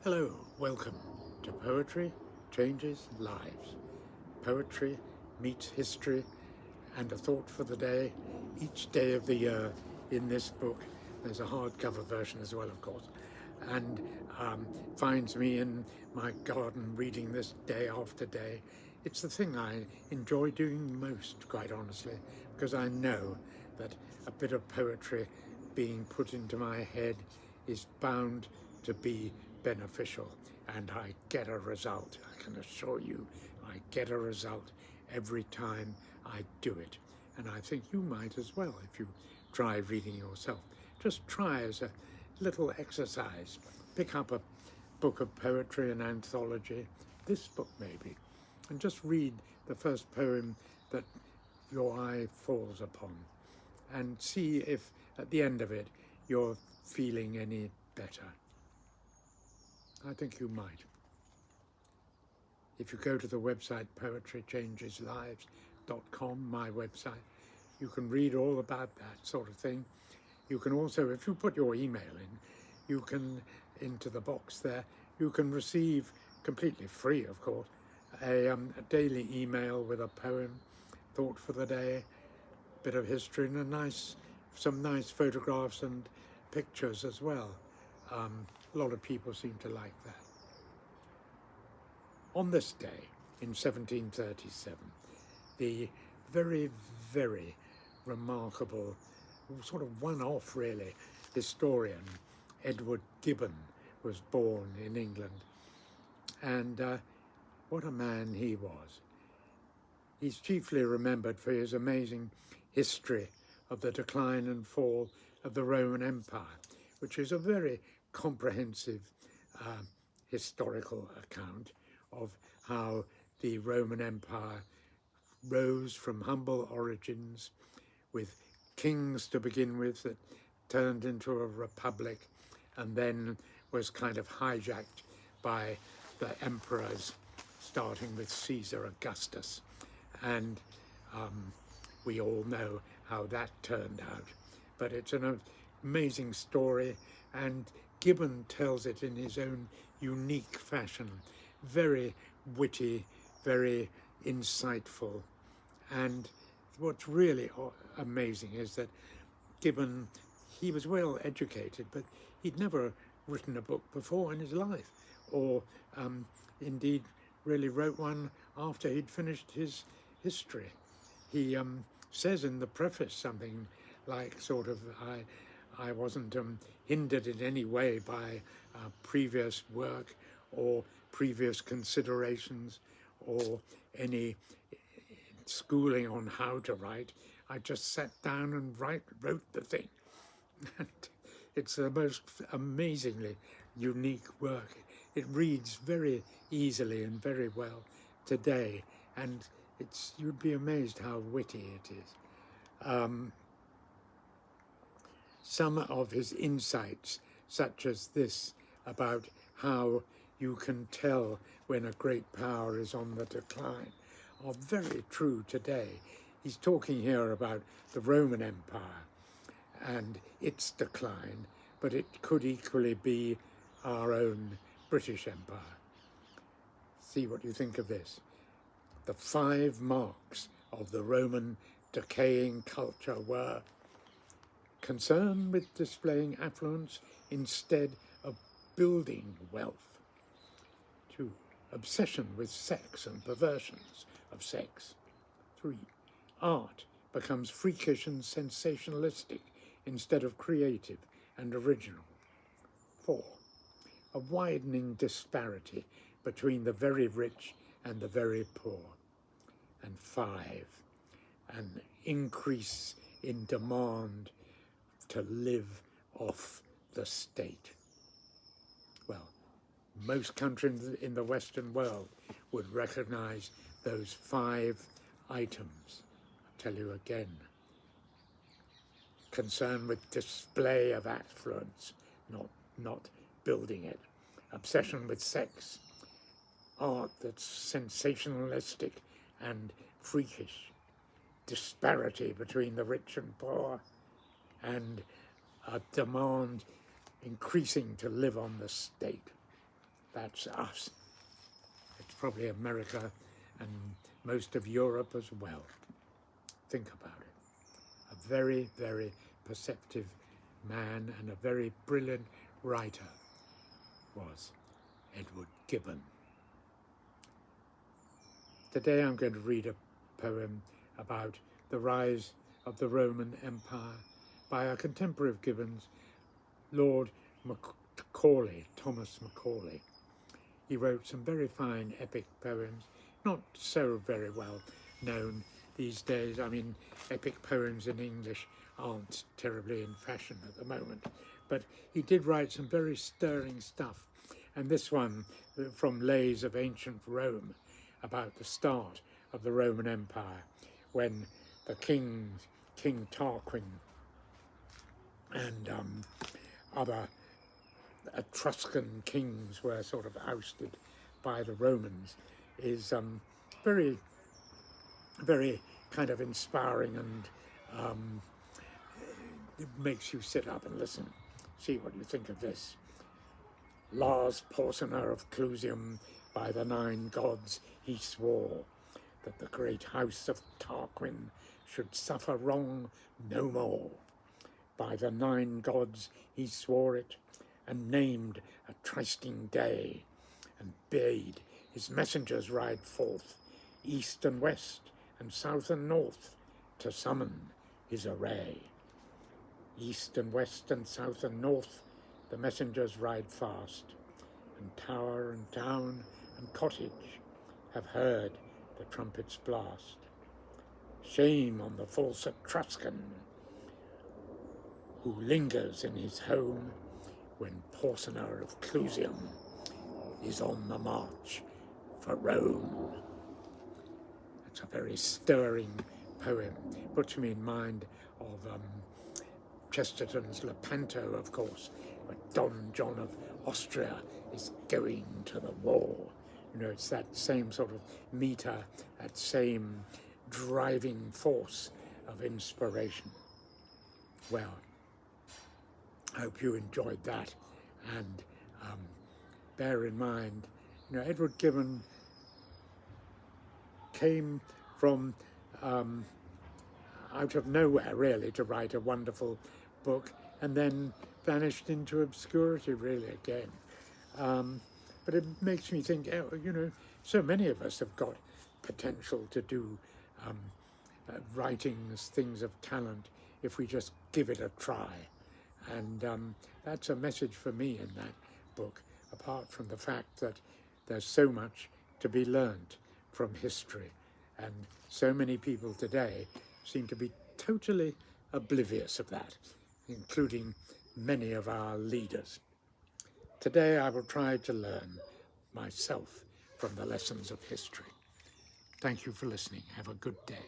Hello, welcome to Poetry Changes Lives. Poetry meets history and a thought for the day each day of the year in this book. There's a hardcover version as well, of course, and finds me in my garden reading this day after day. It's the thing I enjoy doing most, quite honestly, because I know that a bit of poetry being put into my head is bound to be beneficial, and I get a result. I can assure you, I get a result every time I do it. And I think you might as well if you try reading yourself. Just try as a little exercise. Pick up a book of poetry, an anthology, this book maybe, and just read the first poem that your eye falls upon and see if at the end of it you're feeling any better. I think you might. If you go to the website poetrychangeslives.com, my website, you can read all about that sort of thing. You can also, if you put your email in, you can, into the box there, you can receive, completely free of course, a daily email with a poem, thought for the day, bit of history, and some nice photographs and pictures as well. A lot of people seem to like that. On this day in 1737, the very, very remarkable, sort of one-off really, historian Edward Gibbon was born in England. And what a man he was. He's chiefly remembered for his amazing history of the decline and fall of the Roman Empire, which is a very comprehensive historical account of how the Roman Empire rose from humble origins with kings to begin with that turned into a republic and then was kind of hijacked by the emperors, starting with Caesar Augustus. And we all know how that turned out. But it's an amazing story, and Gibbon tells it in his own unique fashion, very witty, very insightful. And what's really amazing is that Gibbon, he was well educated, but he'd never written a book before in his life, or indeed really wrote one after he'd finished his history. He says in the preface something like sort of, I wasn't hindered in any way by previous work or previous considerations or any schooling on how to write. I just sat down and wrote the thing. And it's the most amazingly unique work. It reads very easily and very well today, and you'd be amazed how witty it is. Some of his insights, such as this about how you can tell when a great power is on the decline, are very true today. He's talking here about the Roman Empire and its decline, but it could equally be our own British Empire. See what you think of this. The 5 marks of the Roman decaying culture were concern with displaying affluence instead of building wealth. 2, obsession with sex and perversions of sex. 3, art becomes freakish and sensationalistic instead of creative and original. 4, a widening disparity between the very rich and the very poor. And 5, an increase in demand to live off the state. Well, most countries in the Western world would recognize those 5 items. I'll tell you again. Concern with display of affluence, not building it. Obsession with sex. Art that's sensationalistic and freakish. Disparity between the rich and poor, and a demand increasing to live on the state. That's us. It's probably America and most of Europe as well. Think about it. A very, very perceptive man and a very brilliant writer was Edward Gibbon. Today I'm going to read a poem about the rise of the Roman Empire by a contemporary of Gibbon's, Lord Macaulay, Thomas Macaulay. He wrote some very fine epic poems, not so very well known these days. I mean, epic poems in English aren't terribly in fashion at the moment, but he did write some very stirring stuff. And this one from Lays of Ancient Rome, about the start of the Roman Empire, when the King Tarquin and other Etruscan kings were sort of ousted by the Romans, is very, very kind of inspiring, and it makes you sit up and listen. See what you think of this. Lars Porsena of Clusium, by the 9 gods he swore that the great house of Tarquin should suffer wrong no more. By the 9 gods he swore it, and named a trysting day, and bade his messengers ride forth, east and west, and south and north, to summon his array. East and west and south and north the messengers ride fast, and tower and town and cottage have heard the trumpet's blast. Shame on the false Etruscan, who lingers in his home when Porsena of Clusium is on the march for Rome. It's a very stirring poem. Puts me in mind of Chesterton's Lepanto, of course, where Don John of Austria is going to the war. You know, it's that same sort of meter, that same driving force of inspiration. Well, I hope you enjoyed that, and bear in mind, you know, Edward Gibbon came from out of nowhere, really, to write a wonderful book, and then vanished into obscurity, really, again. But it makes me think, you know, so many of us have got potential to do writings, things of talent, if we just give it a try. And that's a message for me in that book, apart from the fact that there's so much to be learnt from history, and so many people today seem to be totally oblivious of that, including many of our leaders. Today I will try to learn myself from the lessons of history. Thank you for listening. Have a good day.